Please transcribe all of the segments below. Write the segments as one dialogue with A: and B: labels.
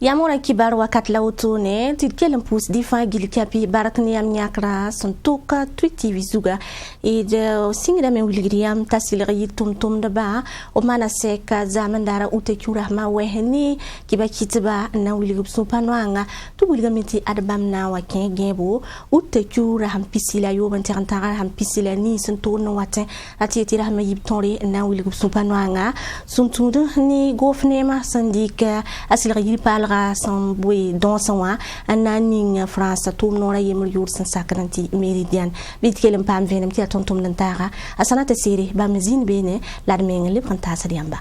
A: Yamora kibar wakat la otone tidkel pus difa gilkapi baratni am nyakra son toka twiti vizuga e de singra me wilgriam tasilri tum de ba o mana seka zamandara utekura ma wehni kiba kitba na wilgub supanwanga tu wilgamiti adbam na wa kengebo utekura ham pisila yo bantantara ham pisila ni son tono watin atitira ma yibtonre na wilgub supanwanga suntudu ni gofnema sandika asilri palga son boy don sanwa ananing France tum nora yemur yur san sakranti meridian bit kelem pam venem ti atontum nantara asanata seri ba mezin bene ladmeng le pranta yamba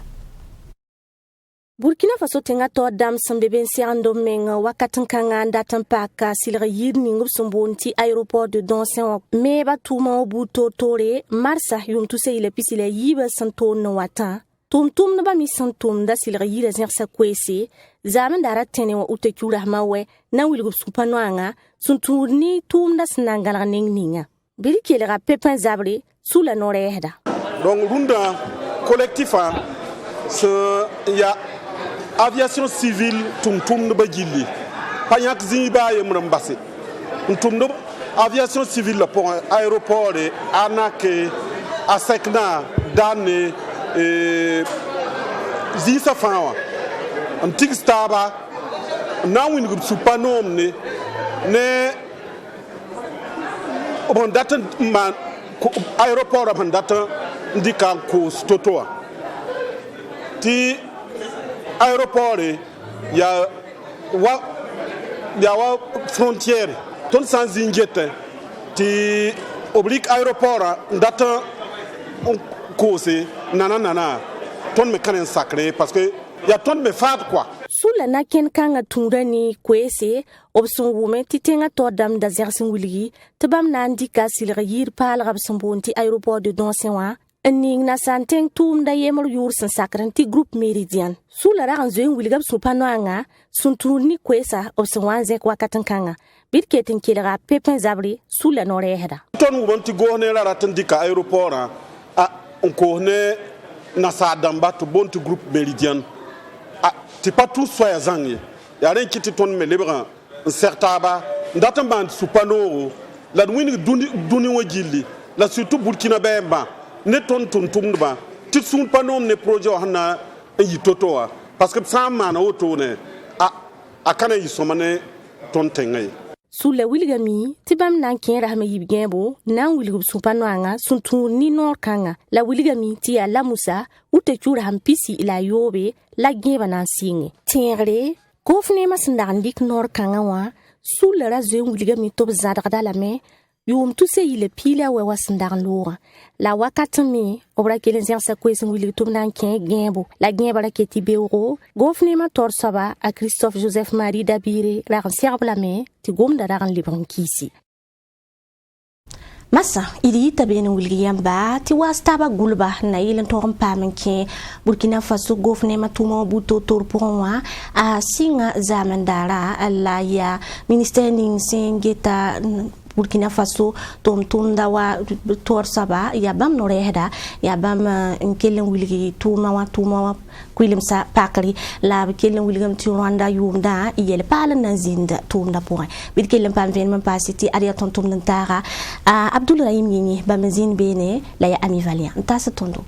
A: Burkina Faso tenga to dam sambe ben siando meng wakatan kanga ndatan paka silra yirni ngup sombonti aéroport de Donsen me ba tuma buto tore marsa yum tu se ile pisile yiba santo no wata tum na ba mi santum da silra yira zersa kwese zaman dara tene wa utekura mawe na wilgup supanwanga sunturni tum da snangala ningninga birikele ga pepin zabri sous la norehda
B: donc runda collectif ya aviation civile tum de bagili panyak ziba yemram basse tum de aviation civile pour aéroport et anake asekna dane zisa fawa antig staba na win gup supanom ne on data man aéroport on data ndika ko stotoa ti aéroport ya wa frontière ton sans injete ti oblique aéroport data on cause nana ton me kan sacré parce que ya ton me fat quoi
A: sula na ken kanga tungani kwese obson wume titenga to dam da zersin wulgi tabam na ndika silga yir pal rabson bonti aéroport de Donsenwa ning na santeng tum da yemor yur san sakranti groupe meridian sula ra nzoen wulgab supanwanga suntuni kwesa obson wanze kwa katankanga bitketen kilra pepin zabri sula norehda
B: ton wonti gohne la ratandika aéroport a on kohne na sadamba to bonti groupe meridian ti pas tout soit zangi ya ren kiti ton me lebran certaba ndatan band supano la wini duni wajili la surtout Burkina Bemba ne ton ba ti sun panom ne projet hana yi totoa parce que ça mana auto ne a kana yi somane ton tengay
A: sula wilgami tibam nan ken rahma yibgembo nan wilgub supanwanga suntu ni nor kanga la wilgami ti ala musa utekura hampisi ila yobe la geba nan singe tingre kofne masandandik nor kanga wa sula razwe wilgami tob zadada la me yum tu se ile pila we wasandan lora la wakatami obra kelen sa kwesen wilgub tob nan ken gembo la geba la keti beuro gofne ma torsaba a Christophe Joseph Marie Dabire la siabla me ti gomda daran libran kisi Massa ili tabene wilgiyamba ti wastaba gulba na ilen torum pamenke Burkina Faso gofne matuma buto torponwa a singa zamandara alla ya ministère ning sengeta Burkina Faso tum dawa tor saba ya bam no rehda ya bam nkelen wilgi tuma kwilim sa pakari la kelen wilgam ti Rwanda yumda yel pala na zinda tum da point bid kelen pam ven man pasiti aria tontum nantara Abdul Rahim Yini bamazin bene la ya ami Valiant ntasa tondo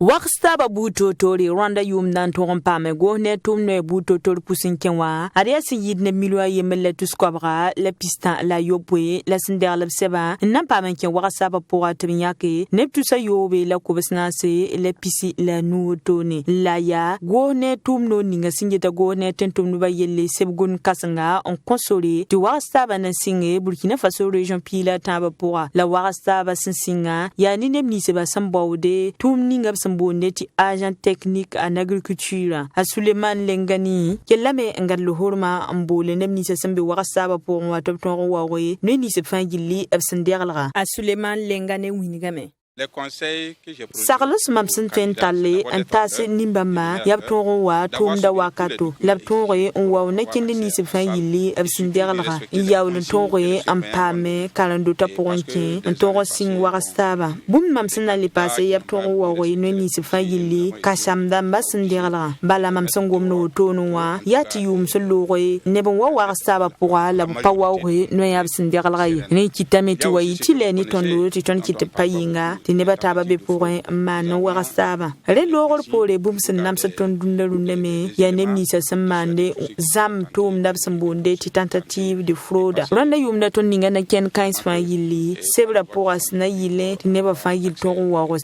C: Wakstaba buto tori Rwanda yum nan toron pame go ne tumne buto tori pusin kenwa aria si yidne milwa yemele tuskobra le pista la yopwe la sinder le seba nan pame ken wakstaba pour atminyake ne tusa yobe la kubesna se le pisi la nuotone la ya go ne tumno ninga singeta go ne tentum no bayelle sebgun kasanga on console tu wakstaba na singe Burkina Faso region pila taba pour la wakstaba singa ya ni nemni seba sambawde tum ninga boneti agent technique en agriculture a Suleiman Lengani kelame ngal lohorma ambole nemni se sembe warasaba pour wa top ton wawe ne ni se fangili absenderla a Suleiman Lengane winigame Saglos mam sẽn tõe n talle n taas nimbãmbã yaa b tõog n wa tʋʋmda wakato la b tõoge n wao nakẽnd nins b fãa yilli b sẽn deglga n yaool n tõoge n paame karen-dota pʋgẽ kẽ n tõog n sɩng wags taaba bũmb mam sẽn na n le paase yaa b tõog n waooge noe nins b fãa yilli ka-sãmdãmbã sẽn deglga bala mam sẽn gomd wotone wã yaa tɩ yʋʋm sẽn looge neb n wa wags taaba pʋga la b pa waooge noe yaa b sẽn deglga ye ne kɩtame tɩ wa yɩ tɩ lɛ ne tõndo tɩ tõnd kɩt b pa yĩnga tɩ nebã taaba be pʋgẽ n maan n wags taaba rẽ loogr poore bũmb sẽn namsd tõnd dũnda rũndame yaa neb ninsã sẽn maande zãmb tʋʋmda b sẽn boonde tɩ tentative de frauda rãnda yʋʋmda tõnd ninga na kẽnd kãens fãa yilli sebrã pʋga sẽn na yɩlẽ tɩ nebã fãa yɩl tõg n waoog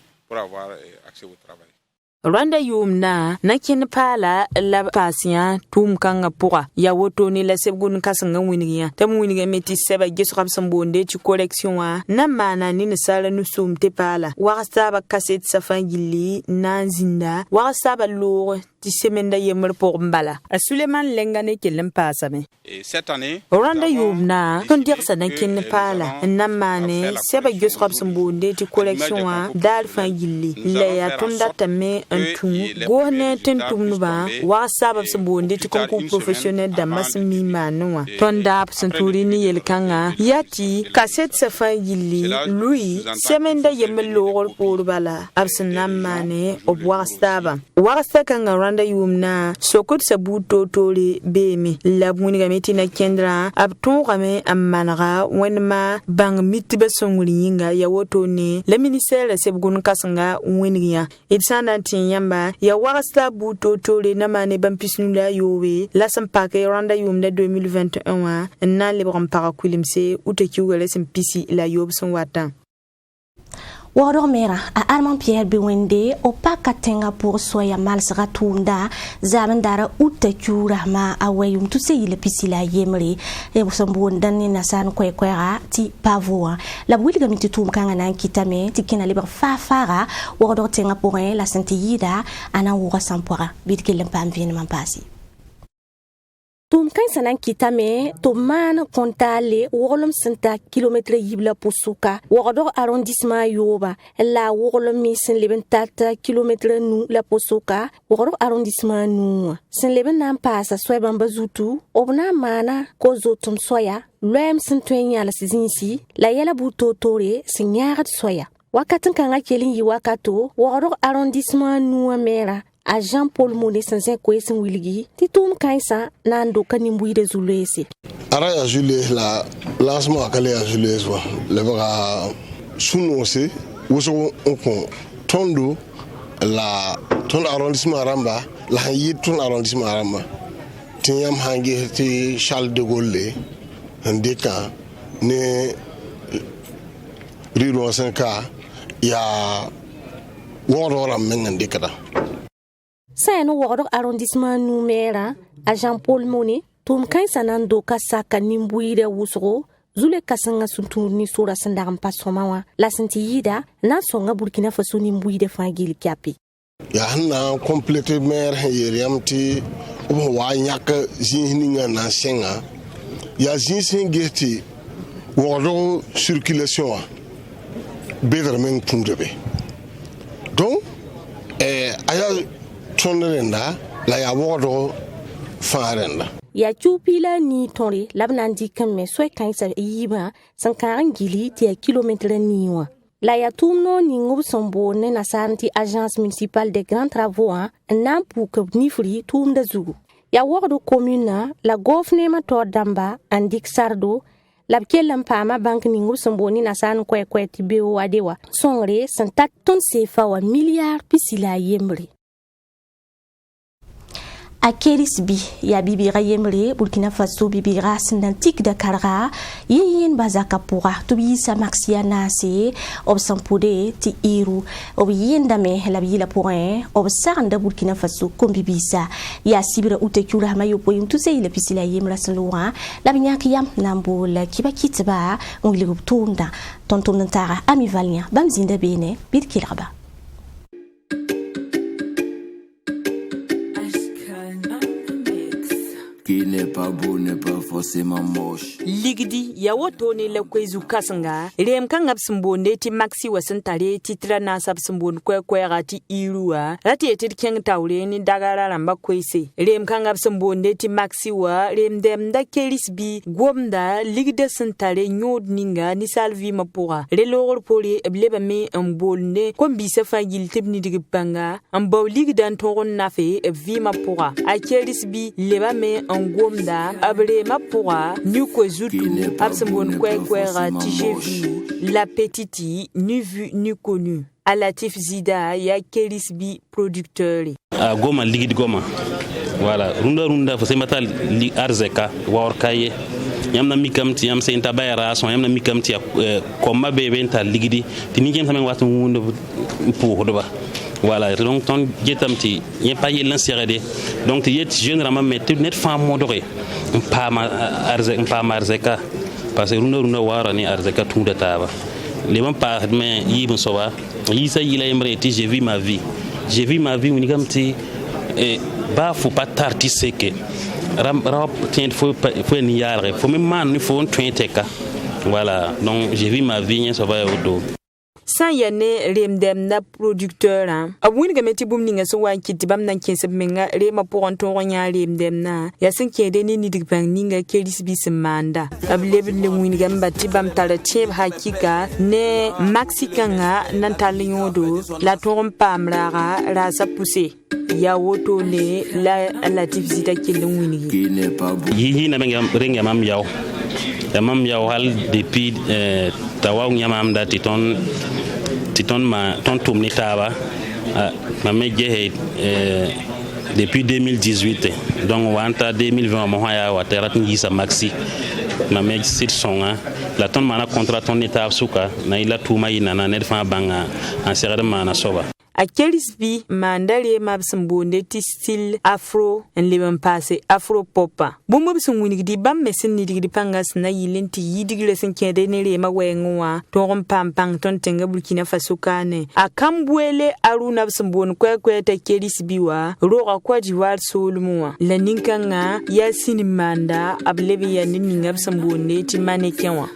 C: Rwanda yʋʋmdã na kẽnd paala la paasẽ tʋʋm kãngã pʋga yaa wotone la sɛb-gʋd kãsengã wĩneg yã tɩ b wĩnegame tɩ sɛba gesga b sẽn boonde tɩ correction wã na n maana ne nasaara nu-sʋʋm tɩ paala wags taaba kaset-sã fãa gilli na n zĩnda wags taaba loog tɩ semenda yembr pʋg n bala a Suleman lenga ne kell n paasame Rwanda yʋʋmdã tõnd degsa na kẽnd paala n na n maane sɛba gesga b sẽn boonde tɩ correction wã daar fãa gilli la yaa tõnd datame n tũ goos ne tẽn tʋmdbã wags taaba b sẽn boonde tɩ concours professionnel dãmbã sẽn mi n maane wã tõnd daab sẽn tũudi ne yel-kãngã yaa tɩ kaset-sã fãa gilli lui semenda yembr loogr poor bala b sẽn na n maane b wags taaba wags t'a kãngã Rwanda yʋʋmdã sokd sabuud toor-toore beeme la b wĩnegame tɩ na kẽndrã b tõogame n manega wẽndmã bãng mitbã sõngr yĩnga yaa wotone la ministɛɛrã sɛb-gʋn kãsenga wẽneg yã d sã n na n tẽ yãmba yaa wags t'a buud toor-toore na maane bãmb pisnu la a yoobe la sẽn pak Rwanda yʋʋmda 2021 wã n na n lebg n pagã kuilmse uta kiuga la sẽn pisi la a yoob sẽn watã
A: Wodor mera a Armand Pierre Biwende o paka tenga pour soya malsga tunda zamandara uta kyura ma awayum tuse yile pisila yemre e bosambo ndani na san kwekwera ti pavoa la bwilga mititum kanga na kitame ti kina liber fafara wodor tenga pour la sentiyida ana wura sampora bidkelen pamvine mampasi Tum kan sanan kitame to man kontale wolum senta kilometre yibla pusuka wogdo arrondissement yoba la wolum mi sen leben tata kilometre nu la pusuka wogdo arrondissement nu sen leben nan pasa soeban bazutu obna mana ko zotum soya lem sen twenya la sizinsi la yela buto tore sen yarat soya wakatin kan akelin yi wakato wogdo arrondissement nu mera a Jean-Paul Monet sans kwesen wilgi titum kaisa nando kanimbu de zulesi
D: ara ya jule la lancement akale ya jule so le bra sunose woso on tondo la ton arrondissement ramba la yi ton arrondissement ramba tinyam hangi ti Charles de Gaulle ndeka ne riro 5 ya woro menga ndekada
A: Saino wogdo arrondissement numera a Jean-Paul Monet tum kan sanando kasaka nimbuire wusro zule kasanga sunturni sura sandam pasomawa la sentiyida na songa Burkina Faso nimbuire fangil kapi
D: ya hanna complete mer yeriamti o wa nyaka zinhinga na senga ya zinhingeti wogdo circulation bedre men tundebe donc aya tonrenda la ya wodo farenda
A: ya chupila ni tonri labnandi kemme soy kansa yiba sankaran gili ti kilometre niwa la ya tumno ni ngub sombo ne na santi agence municipale des grands travaux nan pour que ni fri tum da zugu ya wodo commune la gofnema to damba andik sardo la kellam pama bank ni ngub sombo ni na san kwe ti bewo adewa songre santat ton sefa wa milliard pisila yembre a Kerisbi ya bibira yemre Burkina Faso bibira sinantik da karga yin bazaka pura to bi sa maxia nase ob sampude ti iru ob yin dame la bi la point ob saranda Burkina Faso kom bibisa ya sibira utekura mayo poyum to sei la pisila yemra sanwa la binyaki yam nambo la kibakitba ngli ruptunda tontom ntara ami valnia bamzinda bene bidkilaba
E: Qui n'est pas beau n'est pas forcément moche.
C: Ligdi ya woto ne la kwezu kasanga rem kan absumbo ti maxi wasantare ti trana sabsumbo kwe ti irua rati etir keng tawre ni dagara ramba kwese rem kan absumbo ti maxi wa rem dem da kerisbi gomda ligde santare nyod ninga ni salvi mapura relor poli ebleba me ambolne kombi sa fagil tibni digpanga ambaw ligdan toron nafe vi mapura a kerisbi leba me angomda abre mapura nyuko zutu absambon kwe tijevi la petiti ni vu ni connu Alatif Zida ya kerisbi producteur
F: goma ligid goma voilà runda fo semata li arzeka warkaye yamna mikamti yam se inta bayra son yamna mikamti komma bebenta ligidi tini jem samen watu wundo pour do ba voilà donc ton jetamti y pas y l'insérer donc y est généralement mettre net femme modoré pas ma arzeka parce que runda wara ni arzeka tunda taba les mêmes pas mais yibon sowa yisa yila emreti j'ai vu ma vie unikamti ba faut pas tartisser que rap tient faut ni yare faut même man il faut un twenteka voilà donc j'ai vu ma vie ça va au dos
C: san yane remdem na producteur abun ga meti bum ninga so wan kiti bam nan kense menga rema pour ton ronya remdem na ya sin ke de ni digban ninga keris bisimanda ablebe le wini ga mbati bam tala cheb hakika ne maxikanga nan talinyodo la torom pamra ra sa pousser ya woto ne la tifzita kele wini
F: yi na benga renga mam yaw hal depuis tawaw nyamam da titon ma ton tumni taba ma meje depuis 2018 donc wanta 2020 mo haya wa terat ngisa maxi ma meje sit songa la ton mana contrat ton état suka na ila tuma ina na net fa banga en serre mana soba
C: a kerisbi mandare mabsambonde ti style afro en leben passé afro popa bombo bisun wini di bam mesin ni di pangas na yilenti yidigre sen kede ne re mawenwa toron pampang ton tenga Burkina Faso kane akambwele aruna bsambon kwe ta kerisbi wa roga kwa diwar solmuwa la ninkanga ya sinimanda ablebe ya ninga bsambonde ti manekenwa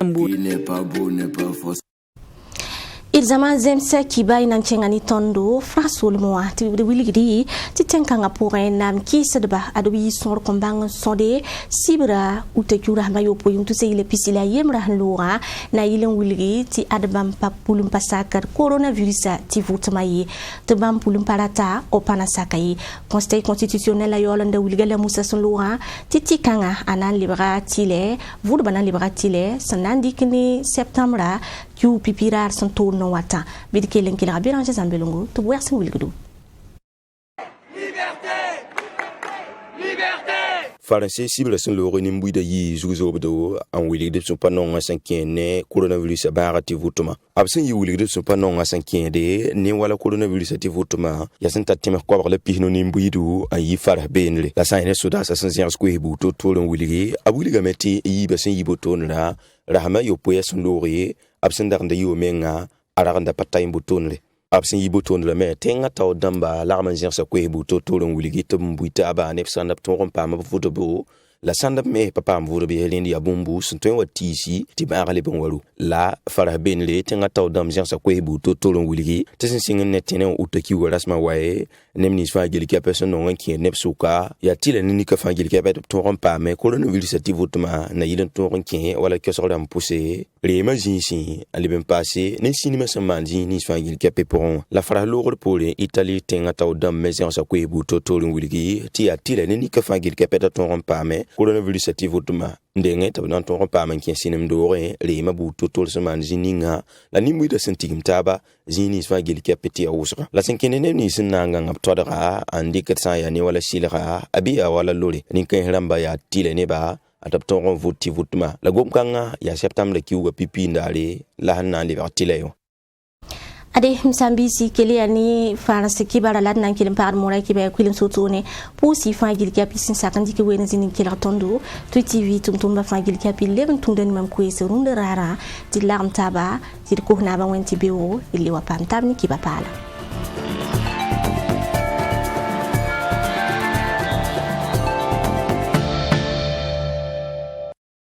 A: Ilzama zemse kiba inancengani tondo frasul moa ti wiligidi ti tenkanga pour nam kisedba adobi sor kombang sonde sibra utekura mayo poyum tu seile pisila yemra lora na ilen wiligi ti adbam papulum pasakar coronavirus ti vutmayi te bam pulum parata opana sakai conseil constitutionnel la yolanda wiligala musa son lora ti tikanga anan libra tile vudbana libra tile sanandikni septembre yu pipirar son tourno wata bidikelen kila biran jazambelungu to wersin wilgudu
G: Français cible sun lo ni mbuida yi zuzo bdo an wili de sun panon asankene coronavirus barati vutuma absin yi wili de sun panon asankene ni wala coronavirus ti vutuma ya sun tatime ko le pihno ni mbuidu an yi fara benle la sayne suda sa sun science ko hebu to tolon wili abuli gameti yi basin yi botonra rahama yo poya sun lori absin darnda yo menga araganda patay botonle absin yi botonle me tenga taw damba larman science ko hebu to tolon wili to mbuita aba ne sanda ton pa ma foto bo la sanda me papa mvuro be helindi ya bumbu suntoy watisi ti ba gale bon walu la fara benle tenga taw dam science ko hebu to tolon wili tesin singen netene utaki warasma wae nemni fa geli ka person no ngi nepsuka ya tile ni ka fa geli ka bet to pa me coronavirus ti votuma na yilen to ngi wala ke so dam pousser les imagines ali ben passé ne cinéma samandi ni fa geli ka peporon la fara logo pour Italie tenga taw dam me science ko hebu to tolon wili ti ya tile ni ka fa geli ka bet to pa me coronavirus ti votuma ndenge tabna ton pa man kin sinem dore le mabu totol seman zininga la nimbu da sentigim taba zini sfa gel kapeti awusra la senkene ne ni sinanga ngap todara andi ketsa ya ni wala silra abiya wala lole ni kan ramba ya tile ne ba adapton voti votuma la gomkanga ya septembre kiwa pipi ndale la hanna le tile yo
A: ade msambisi kele ani France kibara lad nan kilim par mora kibe kulim sotone pusi fangil kapi sin sakandi ke wena zinin kila tondo to TV tumtumba fangil kapi leben tunden mam kuese runde rara di larm taba di ko na ba wenti bewo ili wa pam tabni kiba pala